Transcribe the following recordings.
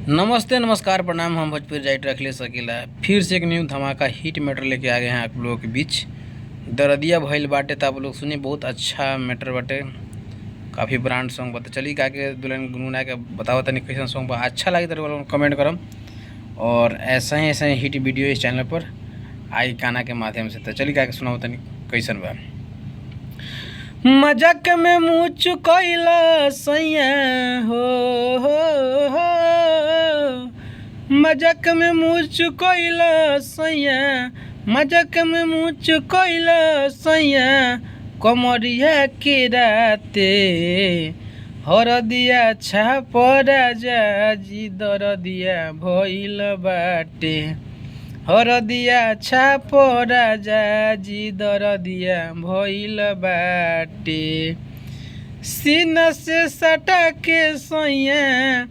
नमस्ते नमस्कार प्रणाम। हम भोजपुरी राइटर अखिलेश अकेला फिर से एक न्यू धमाका हिट मैटर लेके आ गए हैं आप लोगों के बीच। दरदिया भइल बाटे तो आप लोग सुनिए, बहुत अच्छा मैटर बाटे। काफ़ी ब्रांड सॉन्ग बता चली गा के दुल्हन गुनगुना के बताओ तनी कैसा सॉन्ग बा। अच्छा लगे तो लोग कमेंट करम और ऐसा ही हिट वीडियो इस चैनल पर आई गाना के माध्यम से। तो चली गा के सुनाओ तनी कैसन बा। मजाक में मुँह चुकैला सैया हो मजाक में मुँह चुकैला सैया, मजाक में मुँह चुकैला सैया, कमरिया के राते हरदिया छाप राजा जी दरदिया भइल बाटे। हरदिया छाप राजा जी दरदिया भइल बाटे। सीना से सटा के सैया,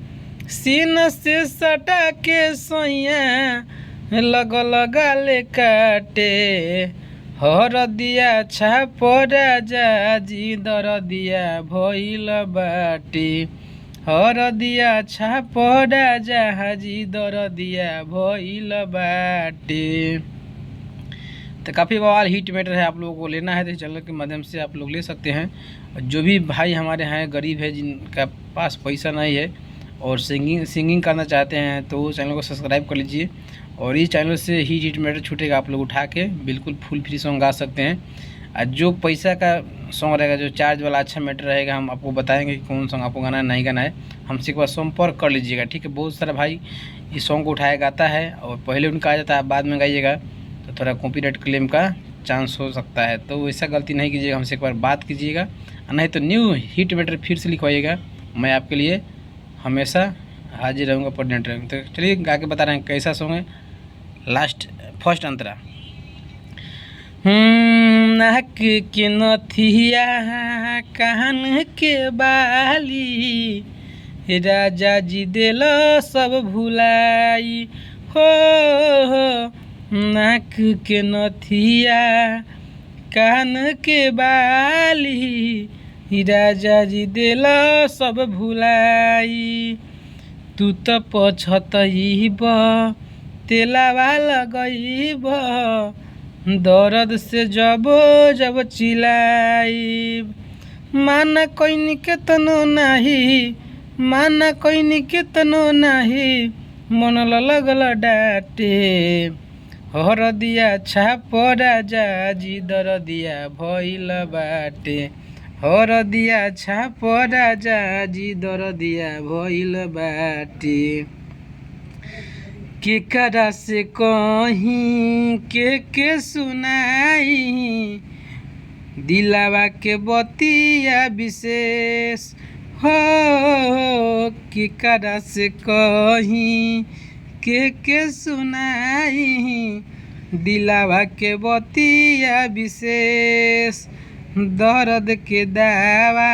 सीना से सटा के सैया लगल गाले काटे। हरदिया छाप राजा जी दरदिया भइल बाटे। हरदिया छाप राजा जी दरदिया भइल बाटे। तो काफ़ी बवाल हिट मैटर है। आप लोगों को लेना है तो चैनल के माध्यम से आप लोग ले सकते हैं। जो भी भाई हमारे हैं गरीब है, जिनका पास पैसा नहीं है और सिंगिंग करना चाहते हैं तो चैनल को सब्सक्राइब कर लीजिए। और इस चैनल से ही हिट मैटर छूटेगा, आप लोग उठा के बिल्कुल फुल फ्री सॉन्ग गा सकते हैं। और जो पैसा का सॉन्ग रहेगा, जो चार्ज वाला अच्छा मैटर रहेगा, हम आपको बताएंगे कि कौन सॉन्ग आपको गाना है नहीं गाना है। हमसे एक बार संपर्क कर लीजिएगा, ठीक है। बहुत सारा भाई इस सॉन्ग को उठाया गाता है और पहले उनका आ जाता है, बाद में गाइएगा तो थोड़ा कॉपीराइट क्लेम का चांस हो सकता है। तो ऐसा गलती नहीं कीजिएगा, हमसे एक बार बात कीजिएगा, नहीं तो न्यू हिट मैटर फिर से लिखवाइएगा। मैं आपके लिए हमेशा हाजिर रहूँगा, प्रेजेंट रहूँगा। तो चलिए गा के बता रहे हैं कैसा सॉन्ग है। लास्ट फर्स्ट अंतरा। नाक के नथिया कान के बाली, राजा जी दिल सब भुलाई हो। नाक के नथिया कान के बाली, राजा जी दिल सब भुलाई। तू तो पछतईब तेलावा लगईब, दर्द से जब जब चिल्लाईब। माना कोई केतनो नाही, माना कोई केतनो नाही, मन लगल डाटे। हरदिया छाप राजा जी दरदिया भइल बाटे। हरदिया छाप राजा जी दरदिया भइल बाटे। केकरा से कहीं के सुनाई, दिलावा के बतिया विशेष हो। केकरा से कहीं के सुनाई, दिलावा के बतिया विशेष। दर्द के दावा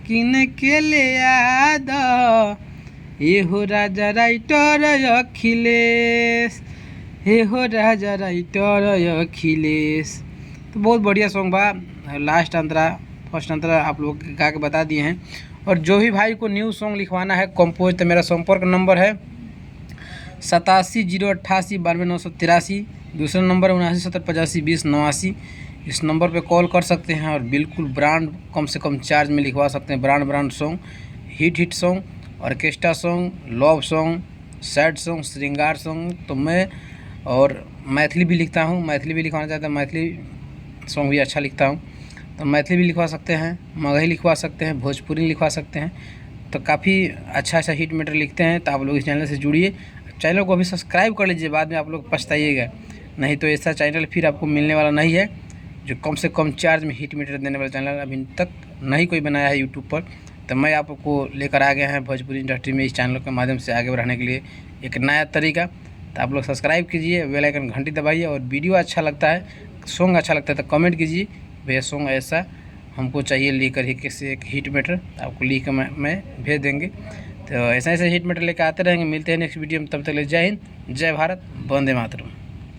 किन के ले याद, एहो राजा राइटर अखिलेश, एहो राजा राइटर अखिलेश। तो बहुत बढ़िया सॉन्ग बा। लास्ट अंतरा फर्स्ट अंतरा आप लोग गा के बता दिए हैं। और जो भी भाई को न्यू सॉन्ग लिखवाना है कंपोज, तो मेरा संपर्क नंबर है 8708892983। दूसरा नंबर 7970852089। इस नंबर पे कॉल कर सकते हैं और बिल्कुल ब्रांड कम से कम चार्ज में लिखवा सकते हैं। Brand song, hit song, orchestra song, love song, sad song, श्रृंगार सॉन्ग। तो मैं और मैथिली भी लिखता हूँ, मैथिली भी लिखवाना चाहता हूँ, मैथिली सॉन्ग भी अच्छा लिखता हूँ। तो मैथिली भी लिखवा सकते हैं, मगही लिखवा सकते हैं, भोजपुरी लिखवा सकते हैं। तो काफ़ी अच्छा हिट मैटर लिखते हैं। तो आप लोग इस चैनल से जुड़िए, चैनल को अभी सब्सक्राइब कर लीजिए, बाद में आप लोग पछताइएगा। नहीं तो ऐसा चैनल फिर आपको मिलने वाला नहीं है जो कम से कम चार्ज में हिट मैटर देने वाला चैनल अभी तक नहीं कोई बनाया है यूट्यूब पर। तो मैं आपको लेकर आ गया है भोजपुरी इंडस्ट्री में इस चैनल के माध्यम से आगे बढ़ाने के लिए एक नया तरीका। तो आप लोग सब्सक्राइब कीजिए, बेल आइकन घंटी दबाइए। और वीडियो अच्छा लगता है, सॉन्ग अच्छा लगता है तो कमेंट कीजिए, भैया सॉन्ग ऐसा हमको चाहिए, लेकर ही किसी एक हिट मैटर आपको लिख कर मैं भेज देंगे। तो ऐसे हिट मैटर लेकर आते रहेंगे। मिलते हैं नेक्स्ट वीडियो में, तब तक ले जय हिंद, जय भारत, वंदे मातरम।